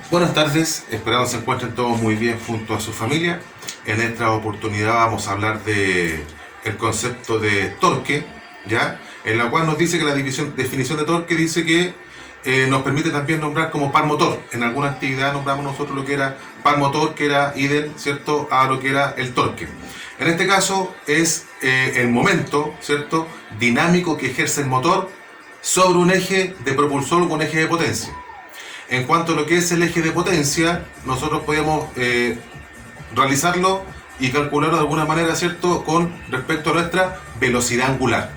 Buenas tardes, esperamos se encuentren todos muy bien junto a su familia. En esta oportunidad vamos a hablar de el concepto de torque, ¿ya? En la cual nos dice que la definición de torque dice que nos permite también nombrar como par motor. En alguna actividad nombramos nosotros lo que era par motor, que era idem, ¿cierto?, a lo que era el torque. En este caso es el momento, ¿cierto?, dinámico que ejerce el motor sobre un eje de propulsor o un eje de potencia. En cuanto a lo que es el eje de potencia, nosotros podemos realizarlo y calcularlo de alguna manera, ¿cierto?, con respecto a nuestra velocidad angular.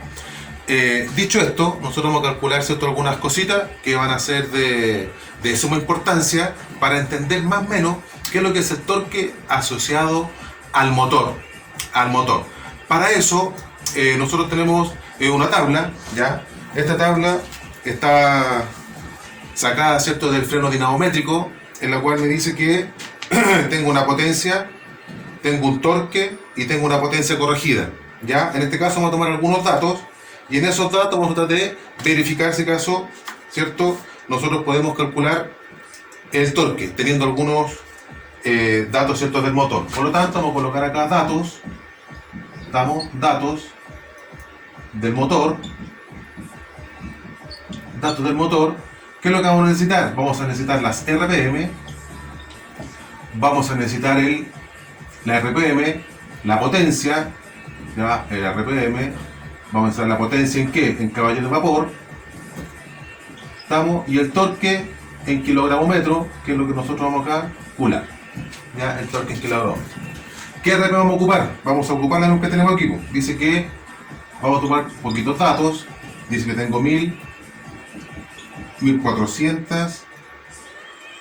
Dicho esto, nosotros vamos a calcular, ¿cierto?, algunas cositas que van a ser de suma importancia para entender más o menos qué es lo que es el torque asociado al motor. Para eso, nosotros tenemos una tabla, ¿ya? Esta tabla está sacada, ¿cierto?, del freno dinamométrico, en la cual me dice que tengo una potencia, tengo un torque y tengo una potencia corregida, ¿ya? En este caso vamos a tomar algunos datos y en esos datos vamos a tratar de verificar si acaso, ¿cierto?, nosotros podemos calcular el torque teniendo algunos datos, ¿cierto?, del motor. Por lo tanto, vamos a colocar acá datos del motor. ¿Qué es lo que vamos a necesitar? Vamos a necesitar las RPM, vamos a necesitar la RPM, la potencia, ¿ya? El RPM, vamos a necesitar la potencia ¿en qué? En caballos de vapor, ¿estamos? Y el torque en kilogramo metro, que es lo que nosotros vamos a calcular, ¿ya? El torque en kilogramo metro. ¿Qué RPM vamos a ocupar? Vamos a ocupar la que tenemos aquí. Dice que vamos a tomar poquitos datos, dice que tengo 1400,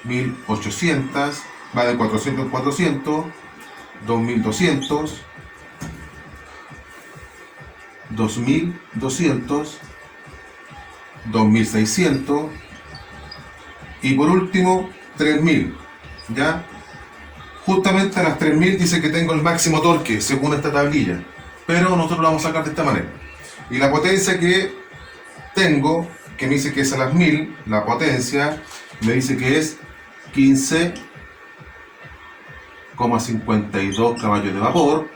1800, va de 400 en 400, 2200, 2200, 2600 y por último 3000, ¿ya? Justamente a las 3000 dice que tengo el máximo torque según esta tablilla, pero nosotros lo vamos a sacar de esta manera. Y la potencia que tengo, que me dice que es a las 1000, la potencia me dice que es 15,52 caballos de vapor.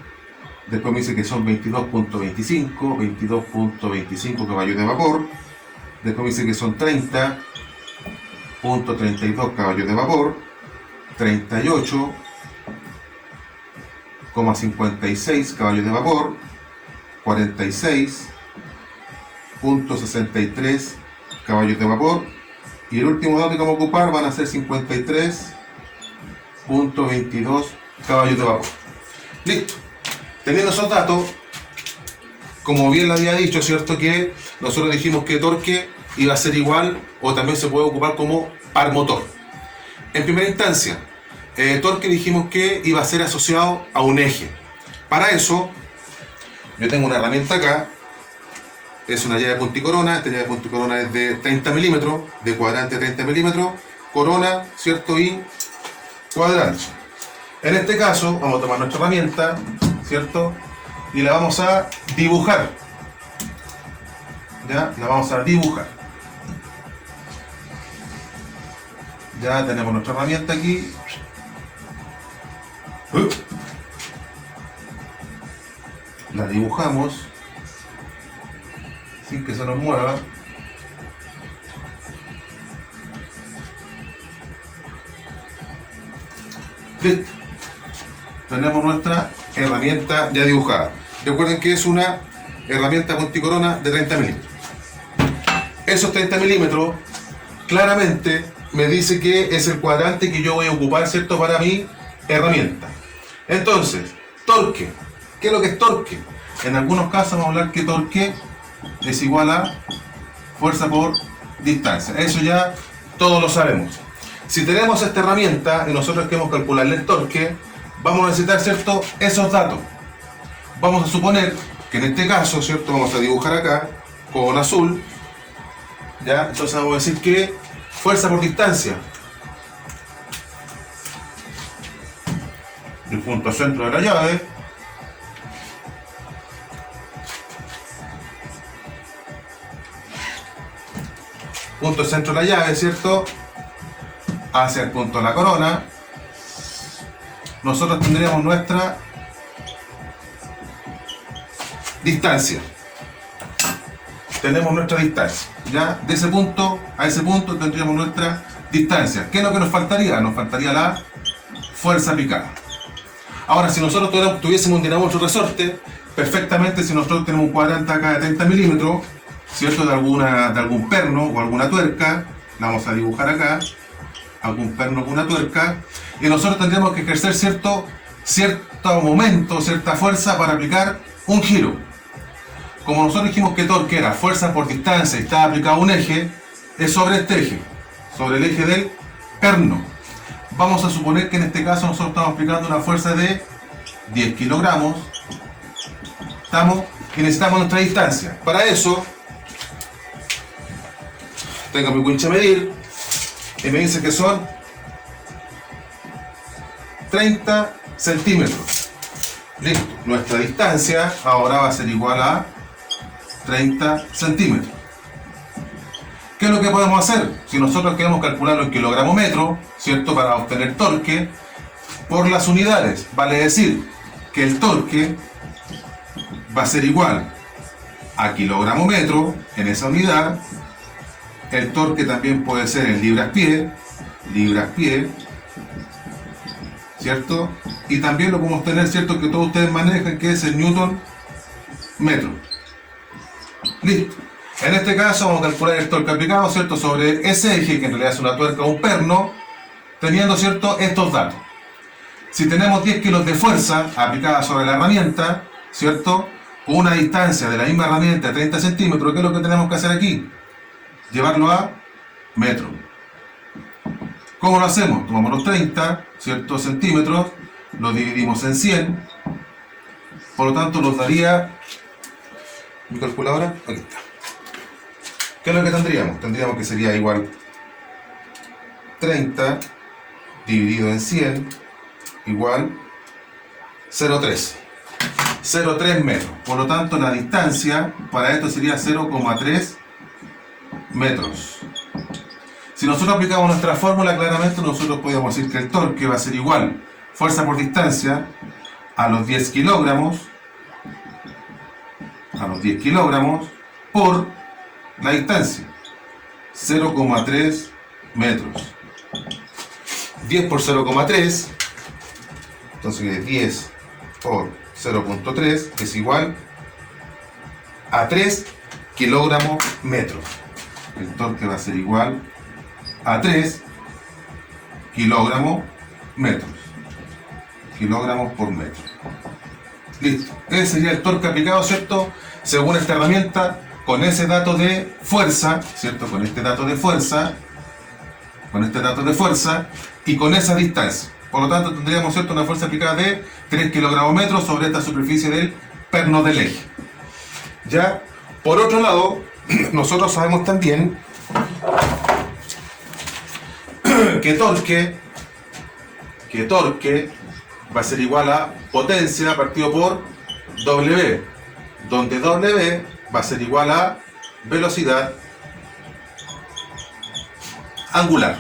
Después me dice que son 22.25 caballos de vapor. Después me dice que son 30.32 caballos de vapor, 38,56 caballos de vapor, 46.63 caballos de vapor, y el último dato que vamos a ocupar van a ser 53.22 caballos de vapor. Listo. Teniendo esos datos, como bien le había dicho, ¿cierto?, que nosotros dijimos que torque iba a ser igual o también se puede ocupar como par motor. En primera instancia, torque dijimos que iba a ser asociado a un eje. Para eso, yo tengo una herramienta acá. Es una llave punticorona. Esta llave punticorona es de 30 milímetros, de cuadrante 30 milímetros, corona, ¿cierto?, y cuadrante. En este caso, vamos a tomar nuestra herramienta, ¿cierto?, y la vamos a dibujar. ¿Ya? La vamos a dibujar. Ya tenemos nuestra herramienta aquí. La dibujamos sin que se nos mueva. Listo. Tenemos nuestra herramienta ya dibujada. Recuerden que es una herramienta punticorona de 30 milímetros. Esos 30 milímetros claramente me dice que es el cuadrante que yo voy a ocupar, ¿cierto?, para mi herramienta. Entonces, torque. ¿Qué es lo que es torque? En algunos casos vamos a hablar que torque es igual a fuerza por distancia. Eso ya todos lo sabemos. Si tenemos esta herramienta y nosotros queremos calcularle el torque, vamos a necesitar, ¿cierto?, esos datos. Vamos a suponer que en este caso, ¿cierto?, vamos a dibujar acá con azul, ¿ya? Entonces vamos a decir que fuerza por distancia, el punto centro de la llave, punto centro de la llave, ¿cierto?, hacia el punto de la corona, nosotros tendríamos nuestra distancia. Tenemos nuestra distancia, ¿ya? De ese punto a ese punto tendríamos nuestra distancia. ¿Qué es lo que nos faltaría? Nos faltaría la fuerza aplicada. Ahora, si nosotros tuviésemos un dinamómetro resorte, perfectamente, si nosotros tenemos un cuadrante acá de 30 milímetros, ¿cierto? De algún perno o alguna tuerca, la vamos a dibujar acá, algún perno con una tuerca, y nosotros tendríamos que ejercer cierto momento, cierta fuerza para aplicar un giro. Como nosotros dijimos que torque era fuerza por distancia y estaba aplicado a un eje, es sobre este eje, sobre el eje del perno. Vamos a suponer que en este caso nosotros estamos aplicando una fuerza de 10 kilogramos, y necesitamos nuestra distancia. Para eso, tengo mi winch a medir, y me dice que son 30 centímetros. Listo, nuestra distancia ahora va a ser igual a 30 centímetros. ¿Qué es lo que podemos hacer? Si nosotros queremos calcularlo en kilogramo metro, ¿cierto? Para obtener torque por las unidades, vale decir que el torque va a ser igual a kilogramo metro en esa unidad. El torque también puede ser en libras-pie, ¿cierto? Y también lo podemos tener, ¿cierto? Que todos ustedes manejan, que es el newton metro. Listo. En este caso vamos a calcular el torque aplicado, ¿cierto? Sobre ese eje, que en realidad es una tuerca o un perno, teniendo, ¿cierto? Estos datos. Si tenemos 10 kilos de fuerza aplicada sobre la herramienta, ¿cierto? Con una distancia de la misma herramienta de 30 centímetros, ¿qué es lo que tenemos que hacer aquí? Llevarlo a metro. ¿Cómo lo hacemos? Tomamos los 30, ¿cierto? Centímetros, lo dividimos en 100, por lo tanto nos daría... ¿Mi calculadora? Aquí está. ¿Qué es lo que tendríamos? Tendríamos que sería igual 30 dividido en 100 igual 0,3. 0,3 metros. Por lo tanto, la distancia para esto sería 0,3 metros. Si nosotros aplicamos nuestra fórmula, claramente nosotros podemos decir que el torque va a ser igual fuerza por distancia a los 10 kilogramos por la distancia, 0,3 metros. 10 por 0,3, entonces 10 por 0,3 es igual a 3 kilogramos metro. El torque va a ser igual a 3 kilogramos metros. Kilogramos por metro. Listo. Ese sería el torque aplicado, ¿cierto? Según esta herramienta, con ese dato de fuerza, ¿cierto? Con este dato de fuerza y con esa distancia. Por lo tanto, tendríamos, ¿cierto? Una fuerza aplicada de 3 kilogramos metros sobre esta superficie del perno del eje. Ya, por otro lado, nosotros sabemos también que torque va a ser igual a potencia partido por W, donde W va a ser igual a velocidad angular.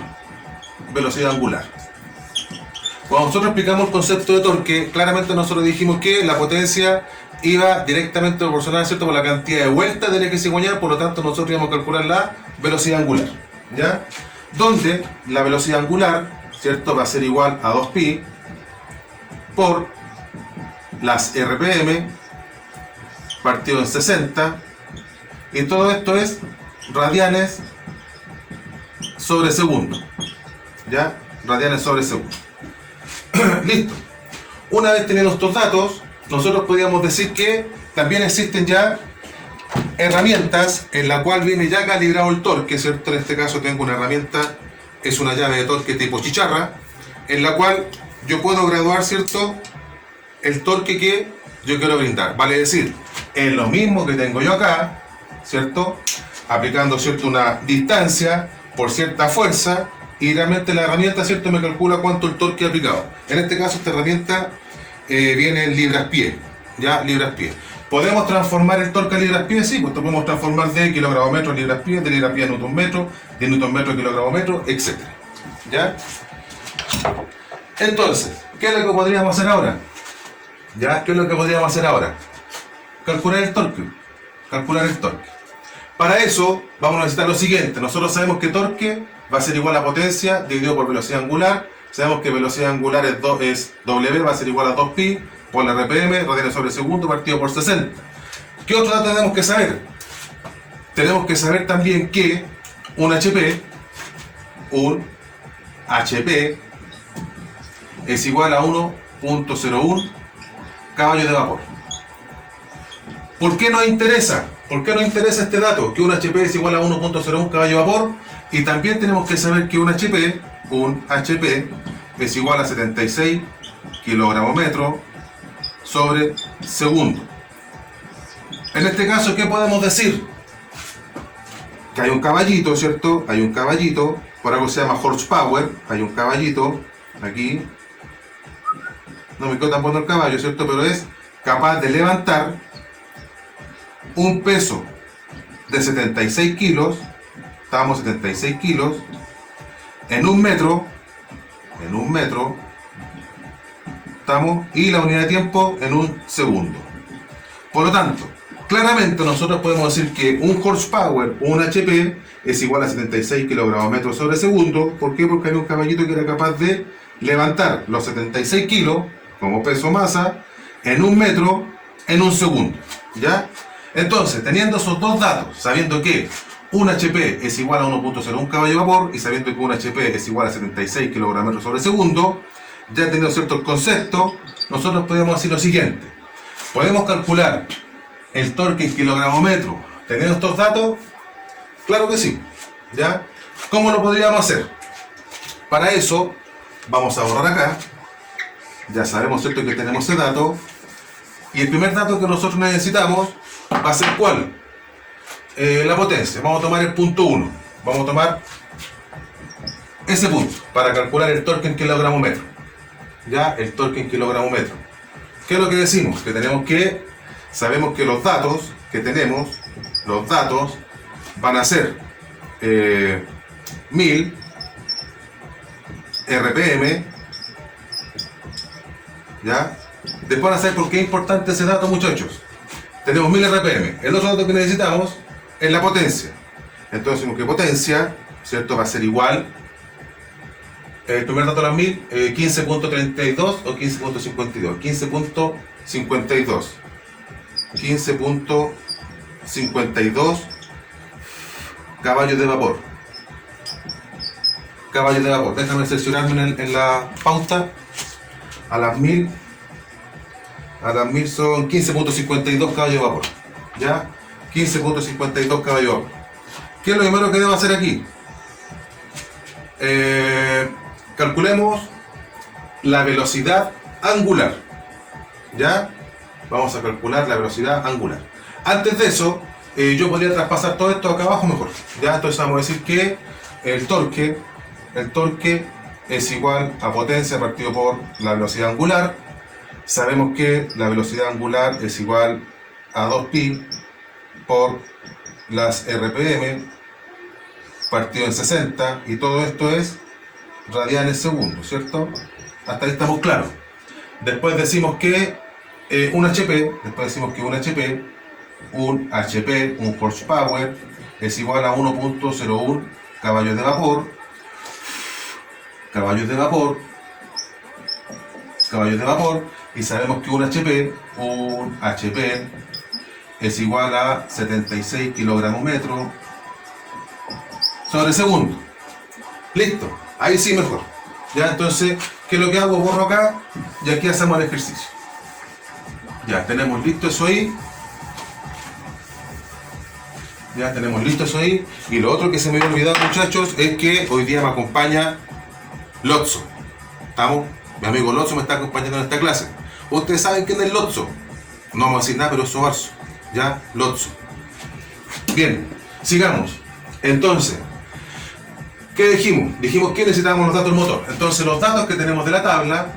Cuando nosotros explicamos el concepto de torque, claramente nosotros dijimos que la potencia iba directamente proporcional, ¿cierto?, por la cantidad de vueltas del eje cigüeñal, por lo tanto nosotros íbamos a calcular la velocidad angular, ¿ya? Donde la velocidad angular, ¿cierto?, va a ser igual a 2pi por las RPM partido en 60, y todo esto es radianes sobre segundo, ¿ya? Radianes sobre segundo. Listo. Una vez teniendo estos datos, nosotros podríamos decir que también existen ya herramientas en la cual viene ya calibrado el torque, ¿cierto? En este caso tengo una herramienta, es una llave de torque tipo chicharra, en la cual yo puedo graduar, ¿cierto?, el torque que yo quiero brindar. Vale decir, es lo mismo que tengo yo acá, ¿cierto?, aplicando, ¿cierto?, una distancia por cierta fuerza, y realmente la herramienta, ¿cierto?, me calcula cuánto el torque aplicado. En este caso esta herramienta viene en libras-pie, ¿ya? Libras-pie. ¿Podemos transformar el torque a libras-pie? Sí, pues lo podemos transformar de kilogramo metro a libras-pie, de libras-pie a newton metro, de newton metro a kilogramo metro, etc. ¿Ya? Entonces, ¿qué es lo que podríamos hacer ahora? ¿Ya? ¿Qué es lo que podríamos hacer ahora? Calcular el torque. Calcular el torque. Para eso vamos a necesitar lo siguiente. Nosotros sabemos que torque va a ser igual a potencia dividido por velocidad angular. Sabemos que velocidad angular es W, va a ser igual a 2pi por la RPM, radianes sobre segundo, partido por 60. ¿Qué otro dato tenemos que saber? Tenemos que saber también que un HP es igual a 1.01 caballos de vapor. ¿Por qué nos interesa? ¿Por qué nos interesa este dato? Que un HP es igual a 1.01 caballo de vapor. Y también tenemos que saber que un HP es igual a 76 kilogramos metro sobre segundo. En este caso, ¿qué podemos decir? Que hay un caballito, ¿cierto? Hay un caballito, por algo se llama horsepower. Hay un caballito, aquí. No me quedo tan bueno el caballo, ¿cierto? Pero es capaz de levantar un peso de 76 kilos, estamos 76 kilos, en un metro, estamos, y la unidad de tiempo en un segundo. Por lo tanto, claramente nosotros podemos decir que un horsepower, un HP, es igual a 76 kilogramos metros sobre segundo. ¿Por qué? Porque hay un caballito que era capaz de levantar los 76 kilos como peso masa en un metro en un segundo. ¿Ya? Entonces, teniendo esos dos datos, sabiendo que un HP es igual a 1.01 caballo de vapor y sabiendo que un HP es igual a 76 kilogramos metros sobre segundo, ya teniendo cierto el concepto, nosotros podemos decir lo siguiente. Podemos calcular el torque en kilogramo metro teniendo estos datos. Claro que sí. ¿Ya? ¿Cómo lo podríamos hacer? Para eso, vamos a borrar acá. Ya sabemos, ¿cierto?, que tenemos ese dato. Y el primer dato que nosotros necesitamos va a ser ¿cuál? La potencia. Vamos a tomar el punto 1. Vamos a tomar ese punto para calcular el torque en kilogramo metro. Ya, el torque en kilogramo metro. ¿Qué es lo que decimos? Que sabemos que los datos que tenemos, los datos van a ser 1000 RPM. ¿Ya? Después van a saber por qué es importante ese dato, muchachos. Tenemos 1000 RPM. El otro dato que necesitamos es la potencia. Entonces decimos que potencia, ¿cierto?, va a ser igual. El primer dato de las 1000, 15.32 o 15.52. 15.52. 15.52 caballos de vapor. Caballos de vapor. Déjame seleccionarme en la pauta. A las 1000 son 15.52 caballos de vapor. ¿Ya? 15.52 caballos de vapor. ¿Qué es lo primero que debo hacer aquí? Calculemos la velocidad angular. ¿Ya? Vamos a calcular la velocidad angular. Antes de eso, yo podría traspasar todo esto acá abajo mejor. ¿Ya? Entonces vamos a decir que el torque es igual a potencia partido por la velocidad angular. Sabemos que la velocidad angular es igual a 2pi por las RPM partido en 60, y todo esto es radianes segundos, ¿cierto? Hasta ahí estamos claros. Después decimos que un HP, un horsepower, es igual a 1.01 caballos de vapor, y sabemos que un HP es igual a 76 kilogramos metro sobre segundo. Listo, ahí sí mejor. Ya, entonces, ¿qué es lo que hago? Borro acá y aquí hacemos el ejercicio. Ya, tenemos listo eso ahí. Y lo otro que se me había olvidado, muchachos, es que hoy día me acompaña Lotso. ¿Estamos? Mi amigo Lotso me está acompañando en esta clase. Ustedes saben quién es Lotso. No vamos a decir nada, pero es Sobarzo. ¿Ya? Lotso. Bien, sigamos. Entonces, ¿qué dijimos? Dijimos que necesitábamos los datos del motor. Entonces, los datos que tenemos de la tabla,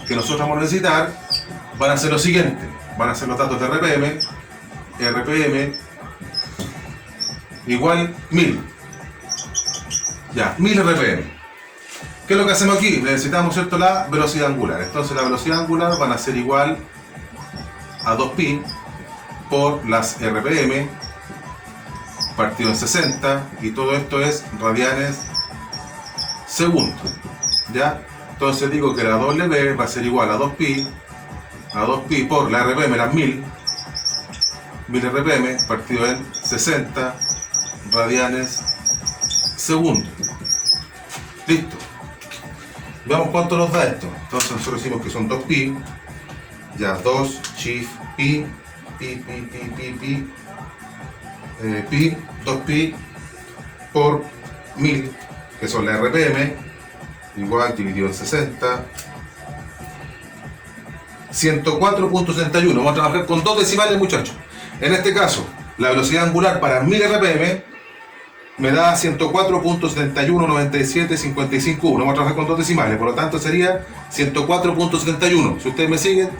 que nosotros vamos a necesitar, van a ser los siguientes. Van a ser los datos de RPM, igual 1000. Ya, 1000 RPM. ¿Qué es lo que hacemos aquí? Necesitamos, ¿cierto?, la velocidad angular. Entonces la velocidad angular van a ser igual a 2pi por las RPM partido en 60, y todo esto es radianes segundo. ¿Ya? Entonces digo que la W va a ser igual a 2pi por la RPM, las 1000 RPM partido en 60 radianes segundo. Listo. Veamos cuánto nos da esto. Entonces nosotros decimos que son 2pi, ya 2 shift pi, 2pi por 1000, que son la RPM, igual dividido en 60, 104.71. Vamos a trabajar con dos decimales, muchachos. En este caso, la velocidad angular para 1000 RPM me da 104.719755. Vamos a trabajar con dos decimales, por lo tanto sería 104.71. Si ustedes me siguen,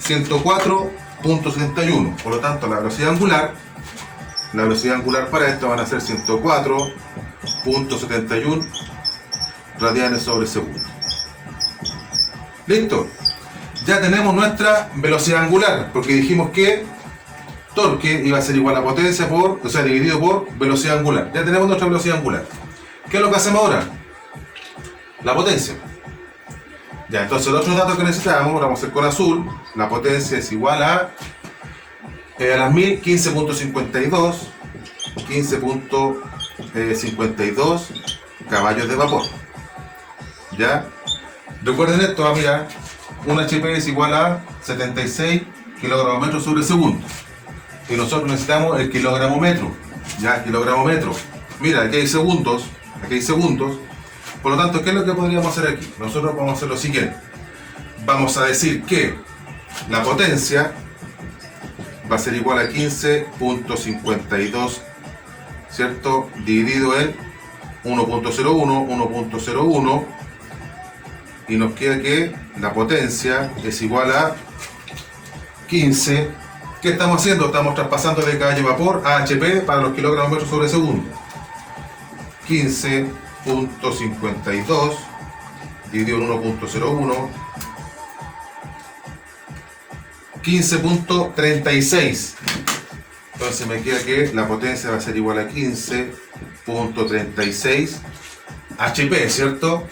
104.71. Por lo tanto, la velocidad angular para esto van a ser 104.71 radianes sobre segundo. Listo. Ya tenemos nuestra velocidad angular, porque dijimos que torque iba a ser igual a potencia dividido por velocidad angular. Ya tenemos nuestra velocidad angular. ¿Qué es lo que hacemos ahora? La potencia. Ya, entonces el otro dato que necesitamos, vamos a hacer con azul. La potencia es igual a las 1000, 15.52 caballos de vapor. ¿Ya? Recuerden esto, a mirar, un HP es igual a 76 kilogramos metros sobre segundo. Y nosotros necesitamos el kilogramo metro. Ya, kilogramo metro. Mira, aquí hay segundos. Por lo tanto, ¿qué es lo que podríamos hacer aquí? Nosotros vamos a hacer lo siguiente. Vamos a decir que la potencia va a ser igual a 15.52, ¿cierto? Dividido en 1.01, y nos queda que la potencia es igual a 15. ¿Qué estamos haciendo? Estamos traspasando de caballo de vapor a HP para los kilogramos metros sobre segundo. 15.52 dividido en 1.01, 15.36. Entonces me queda que la potencia va a ser igual a 15.36 HP, ¿cierto?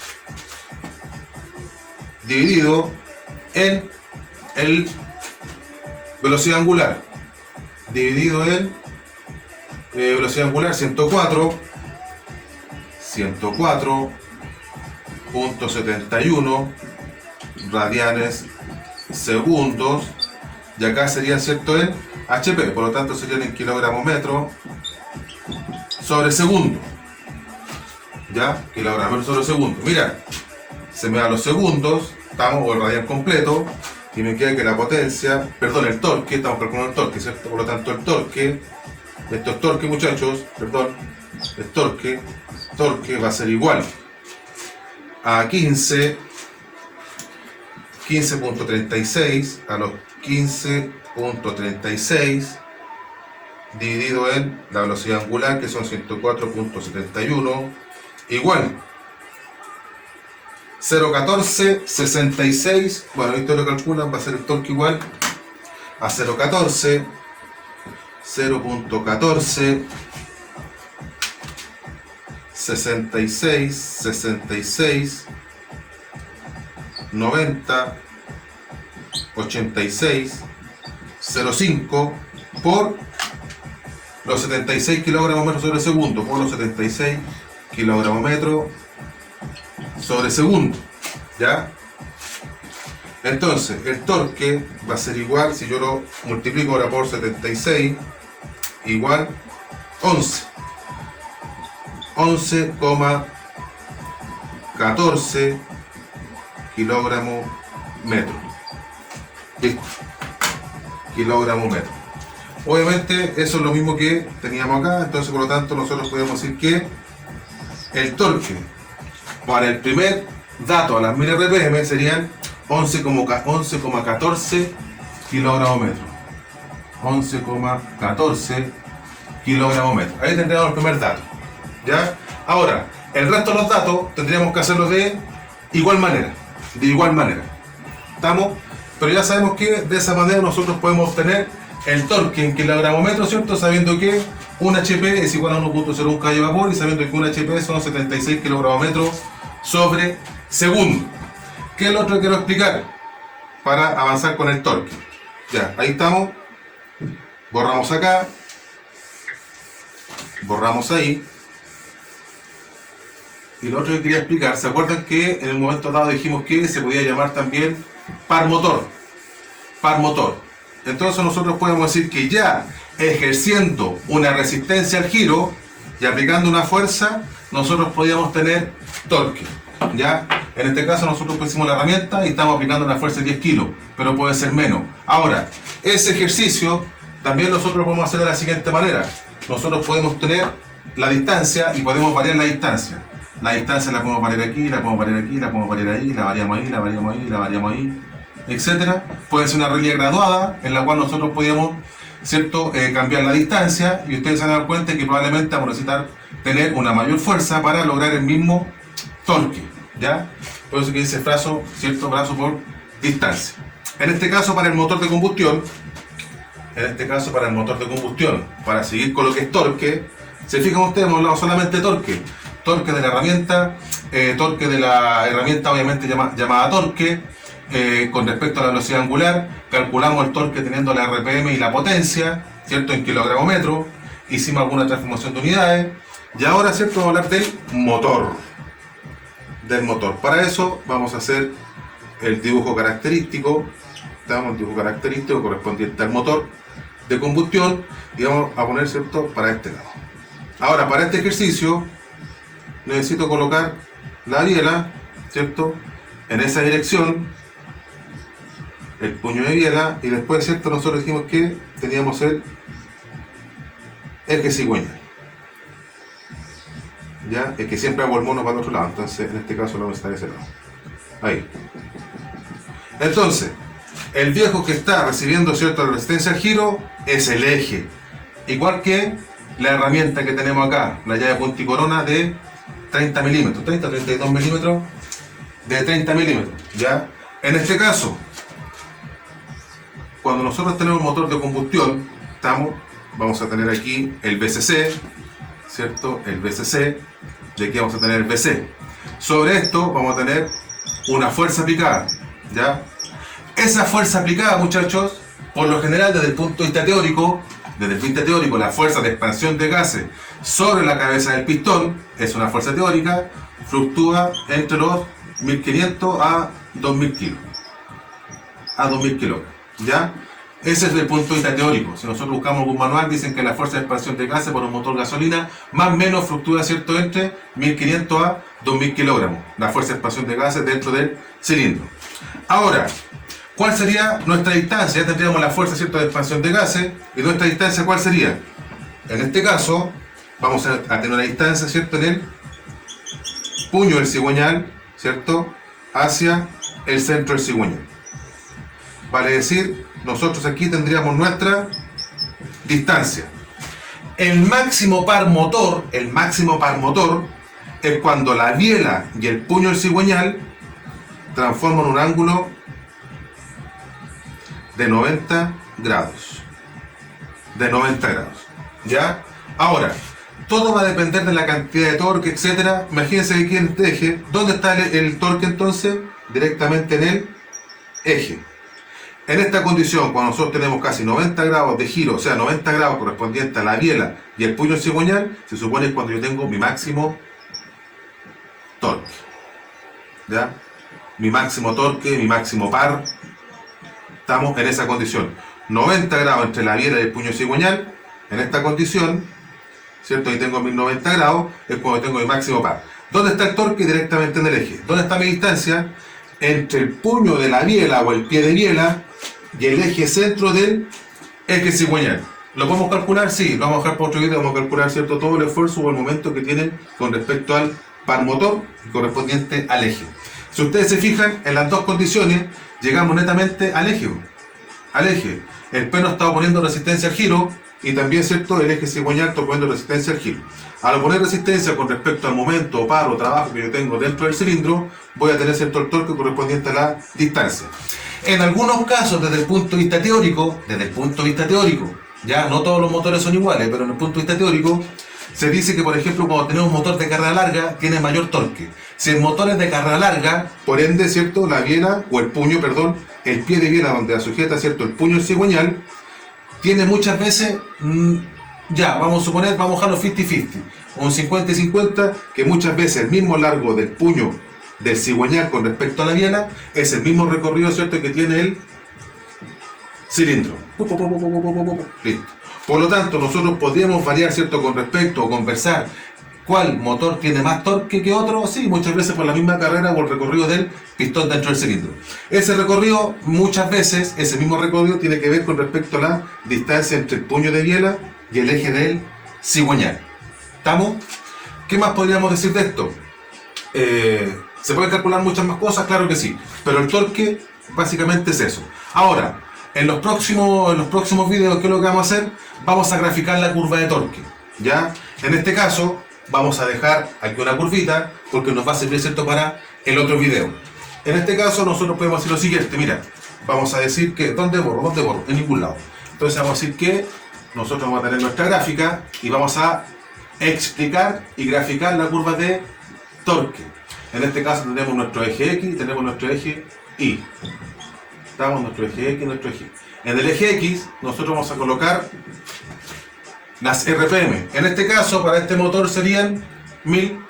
Dividido en el velocidad angular. Dividido en velocidad angular 104.71 radianes segundos. Y acá sería, ¿cierto?, en HP, por lo tanto serían en kilogramos metro sobre segundo. ¿Ya? Kilogramos metro sobre segundo. Mira, se me dan los segundos, estamos con el radian completo, y me queda que la potencia, perdón, el torque, estamos calculando el torque, ¿cierto? Por lo tanto, el torque, esto es torque, muchachos, perdón, el torque va a ser igual a 15.36 a los 15.36 dividido en la velocidad angular, que son 104.71, igual 0.1466. Bueno, esto lo calculan, va a ser el torque igual a 0.14 66 90 86 0.5 por los 76 kilogramos metros sobre segundo, por los 76 kilogramos metros sobre segundo. ¿Ya? Entonces el torque va a ser igual, si yo lo multiplico ahora por 76, igual 11,14 kilogramos metro. Listo. Kilogramo metro. Obviamente eso es lo mismo que teníamos acá, entonces por lo tanto nosotros podemos decir que el torque para el primer dato a las 1000 RPM serían 11,14 kilogramos metro. 11,14 kilogramos metro. Ahí tendríamos el primer dato. ¿Ya? Ahora, el resto de los datos tendríamos que hacerlos de igual manera. De igual manera. ¿Estamos? Pero ya sabemos que de esa manera nosotros podemos obtener el torque en kilogramo metro, ¿cierto? Sabiendo que un HP es igual a 1.01 caballo de vapor y sabiendo que un HP son 76 kilogramos metros sobre segundo. ¿Qué es lo otro que quiero explicar para avanzar con el torque? Ya, ahí estamos. Borramos acá. Borramos ahí. Y lo otro que quería explicar, ¿se acuerdan que en el momento dado dijimos que se podía llamar también par motor? Par motor. Entonces nosotros podemos decir que ya ejerciendo una resistencia al giro y aplicando una fuerza, nosotros podíamos tener torque. ¿Ya? En este caso nosotros pusimos la herramienta y estamos aplicando una fuerza de 10 kilos, pero puede ser menos. Ahora, ese ejercicio también nosotros podemos hacer de la siguiente manera. Nosotros podemos tener la distancia y podemos variar la distancia. La distancia la podemos variar aquí, la podemos variar aquí, la podemos variar ahí, la variamos ahí, la variamos ahí, la variamos ahí, etcétera. Puede ser una regla graduada en la cual nosotros podíamos, ¿cierto?, cambiar la distancia y ustedes se van a dar cuenta que probablemente vamos a necesitar tener una mayor fuerza para lograr el mismo torque, ¿ya? Por eso que dice brazo, ¿cierto?, brazo por distancia. En este caso para el motor de combustión, para seguir con lo que es torque, se fijan ustedes, hemos hablado solamente de torque. Torque de la herramienta, torque de la herramienta obviamente llamada torque, con respecto a la velocidad angular, calculamos el torque teniendo la RPM y la potencia, ¿cierto?, en kilogramo metro, hicimos alguna transformación de unidades, y ahora, ¿cierto?, vamos a hablar del motor. Para eso vamos a hacer el dibujo característico, el dibujo característico correspondiente al motor de combustión, y vamos a poner, ¿cierto?, para este lado. Ahora, para este ejercicio, necesito colocar la biela, ¿cierto?, en esa dirección, el puño de biela, y después, ¿cierto?, nosotros dijimos que teníamos el eje cigüeñal. Ya, es que siempre hago el mono para el otro lado, entonces en este caso lo vamos a estar de ese lado. Ahí. Entonces, el viejo que está recibiendo, ¿cierto?, la resistencia al giro es el eje. Igual que la herramienta que tenemos acá, la llave punta y corona de 30 milímetros, 32 milímetros de 30 milímetros, ¿ya? En este caso, cuando nosotros tenemos motor de combustión, vamos a tener aquí el VCC, ¿cierto? El VCC, y aquí vamos a tener el VC. Sobre esto vamos a tener una fuerza aplicada, ¿ya? Esa fuerza aplicada, muchachos, por lo general desde el punto de vista teórico, la fuerza de expansión de gases sobre la cabeza del pistón es una fuerza teórica, fluctúa entre los 1500 a 2000 kilos. A 2000 kilogramos, ¿ya? Ese es el punto de vista teórico. Si nosotros buscamos un manual, dicen que la fuerza de expansión de gases por un motor gasolina más o menos fluctúa, ¿cierto?, entre 1500 a 2000 kilogramos. La fuerza de expansión de gases dentro del cilindro. Ahora, ¿cuál sería nuestra distancia? Ya tendríamos la fuerza, ¿cierto?, de expansión de gases. ¿Y nuestra distancia cuál sería? En este caso, vamos a tener una distancia, ¿cierto?, en el puño del cigüeñal, ¿cierto?, hacia el centro del cigüeñal. Vale decir, nosotros aquí tendríamos nuestra distancia. El máximo par motor es cuando la biela y el puño del cigüeñal transforman un ángulo de 90 grados. ¿Ya? Ahora, todo va a depender de la cantidad de torque, etcétera. Imagínense que aquí en este eje, ¿dónde está el torque entonces? Directamente en el eje. En esta condición, cuando nosotros tenemos casi 90 grados de giro, o sea, 90 grados correspondiente a la biela y el puño cigüeñal, se supone que es cuando yo tengo mi máximo torque. ¿Ya? Mi máximo torque, mi máximo par. Estamos en esa condición. 90 grados entre la biela y el puño cigüeñal. En esta condición, ¿cierto? Ahí tengo 1090 grados, es cuando tengo mi máximo par. ¿Dónde está el torque? Directamente en el eje. ¿Dónde está mi distancia? Entre el puño de la biela o el pie de biela y el eje centro del eje cigüeñal. ¿Lo podemos calcular? Sí, lo vamos a dejar para otro video, vamos a calcular, ¿cierto?, todo el esfuerzo o el momento que tienen con respecto al par motor correspondiente al eje. Si ustedes se fijan, en las dos condiciones llegamos netamente al eje. El P nos está poniendo resistencia al giro, y también, ¿cierto?, el eje cigüeñal poniendo resistencia al giro. Al poner resistencia con respecto al momento, paro, trabajo que yo tengo dentro del cilindro, voy a tener, ¿cierto?, el torque correspondiente a la distancia. En algunos casos, desde el punto de vista teórico, ya no todos los motores son iguales, pero en el punto de vista teórico, se dice que, por ejemplo, cuando tenemos un motor de carga larga, tiene mayor torque. Si el motor es de carga larga, por ende, ¿cierto?, la biela, o el puño, perdón, el pie de biela donde la sujeta, ¿cierto?, el puño cigüeñal, tiene muchas veces, ya, vamos a suponer, vamos a dejarlo 50-50, un 50 y 50, que muchas veces el mismo largo del puño del cigüeñal con respecto a la biela es el mismo recorrido, ¿cierto?, que tiene el cilindro. Listo. Por lo tanto, nosotros podríamos variar, ¿cierto?, con respecto o conversar cuál motor tiene más torque que otro, sí, muchas veces por la misma carrera o el recorrido del pistón dentro del cilindro. Ese recorrido, muchas veces, ese mismo recorrido tiene que ver con respecto a la distancia entre el puño de biela y el eje del cigüeñal. ¿Estamos? ¿Qué más podríamos decir de esto? ¿Se pueden calcular muchas más cosas? Claro que sí, pero el torque básicamente es eso. Ahora, en los próximos videos, ¿qué es lo que vamos a hacer? Vamos a graficar la curva de torque, ¿ya? En este caso, vamos a dejar aquí una curvita, porque nos va a servir, ¿cierto?, para el otro video. En este caso, nosotros podemos hacer lo siguiente, mira, vamos a decir que, ¿dónde borro? En ningún lado. Entonces vamos a decir que nosotros vamos a tener nuestra gráfica y vamos a explicar y graficar la curva de torque. En este caso tenemos nuestro eje X y tenemos nuestro eje Y. Estamos nuestro eje X y nuestro eje Y. En el eje X nosotros vamos a colocar las RPM. En este caso, para este motor serían 1000,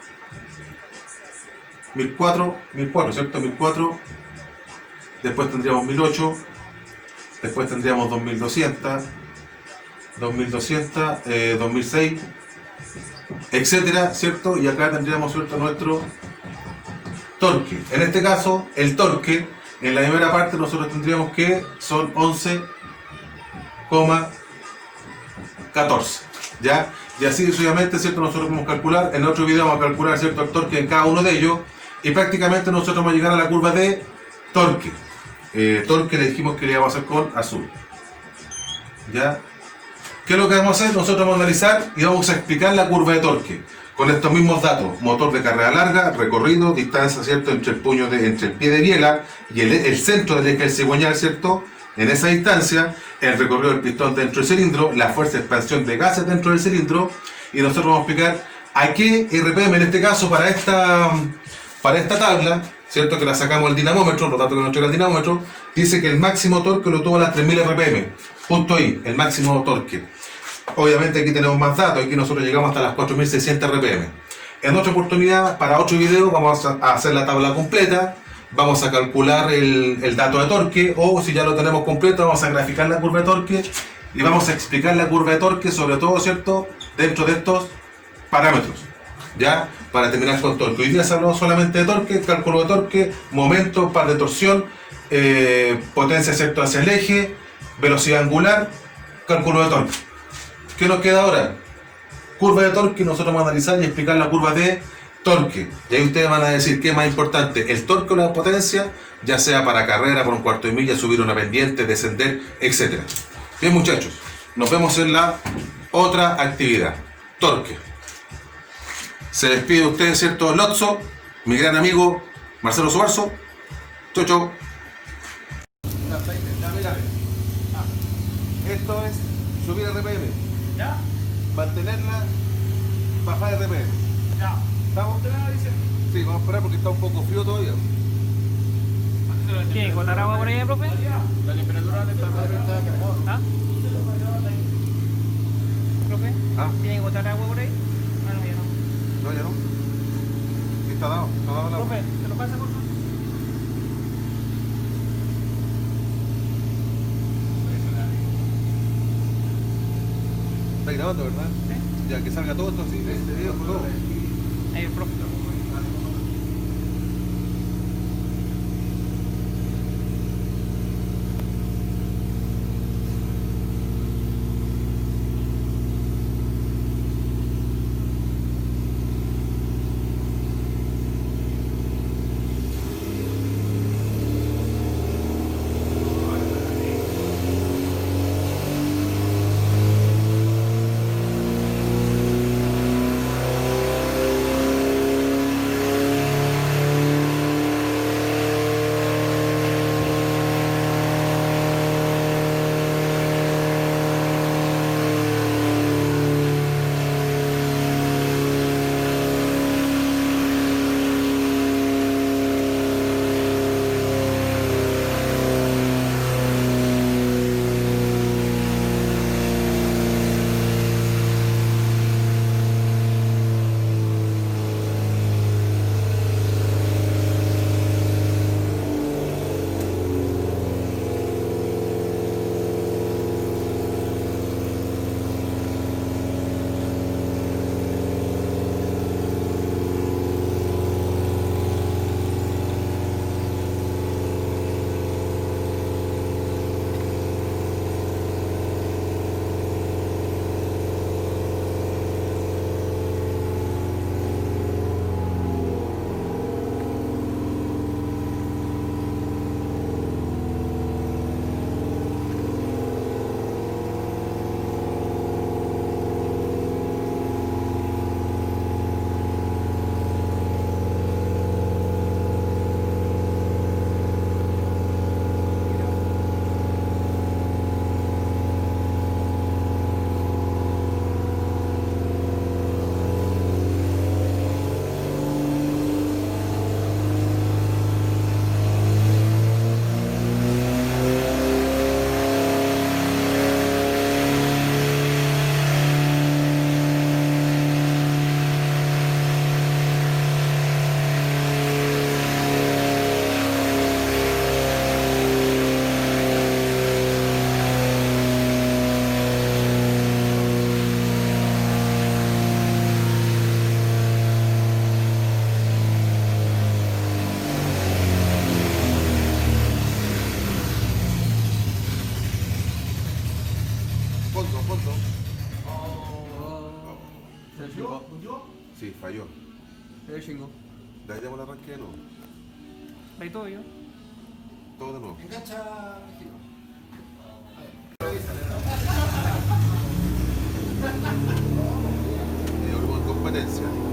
1004, ¿cierto? 1004. Después tendríamos 1008. Después tendríamos 2200, 2200, 2006, etcétera, ¿cierto? Y acá tendríamos, ¿cierto?, nuestro torque. En este caso, el torque, en la primera parte nosotros tendríamos que son 11,14, ¿ya? Y así sucesivamente, ¿cierto?, nosotros podemos calcular. En otro video vamos a calcular, ¿cierto?, el torque en cada uno de ellos, y prácticamente nosotros vamos a llegar a la curva de torque. Torque le dijimos que le íbamos a hacer con azul, ¿ya? ¿Qué es lo que vamos a hacer? Nosotros vamos a analizar y vamos a explicar la curva de torque con estos mismos datos: motor de carga larga, recorrido, distancia, ¿cierto?, entre el pie de biela y el centro del eje del cigüeñal, ¿cierto?, en esa distancia, el recorrido del pistón dentro del cilindro, la fuerza de expansión de gases dentro del cilindro, y nosotros vamos a explicar a qué RPM, en este caso, para esta tabla, ¿cierto?, que la sacamos del dinamómetro, los datos que nos entrega el dinamómetro, dice que el máximo torque lo tuvo a las 3000 RPM. Punto ahí, el máximo torque. Obviamente aquí tenemos más datos, aquí nosotros llegamos hasta las 4600 RPM. En otra oportunidad, para otro video, vamos a hacer la tabla completa, vamos a calcular el dato de torque, o si ya lo tenemos completo, vamos a graficar la curva de torque y vamos a explicar la curva de torque, sobre todo, ¿cierto?, dentro de estos parámetros, ¿ya? Para terminar con torque. Hoy día se habló solamente de torque, cálculo de torque, momento, par de torsión, potencia, ¿cierto?, hacia el eje, velocidad angular, cálculo de torque. ¿Qué nos queda ahora? Curva de torque. Nosotros vamos a analizar y explicar la curva de torque. Y ahí ustedes van a decir qué es más importante, el torque o la potencia, ya sea para carrera, por un cuarto de milla, subir una pendiente, descender, etc. Bien, muchachos, nos vemos en la otra actividad, torque. Se despide de ustedes, ¿cierto?, Lotso, mi gran amigo Marcelo Suarzo. Chau, chau. Esto es subir RPM. ¿Ya? Mantenerla, bajar RPM. Ya. ¿Estamos? Sí, vamos a esperar porque está un poco frío todavía. ¿Tiene que botar agua por ahí, profe? La temperatura está mejor. ¿Ah? ¿Profe? ¿Ah? ¿Tiene que botar agua por ahí? Ah, no, ya no. No, ya no. Sí, está dado el agua. Profe, ¿te lo pasa, por favor? Está grabando, ¿verdad? Sí. Ya, que salga todo esto así, este video con todo. Ahí, el profe. Sí, falló. Chingo. De ahí demos el arranque de nuevo. De ahí todo yo. Todo de nuevo. Engancha, giro. Con competencia.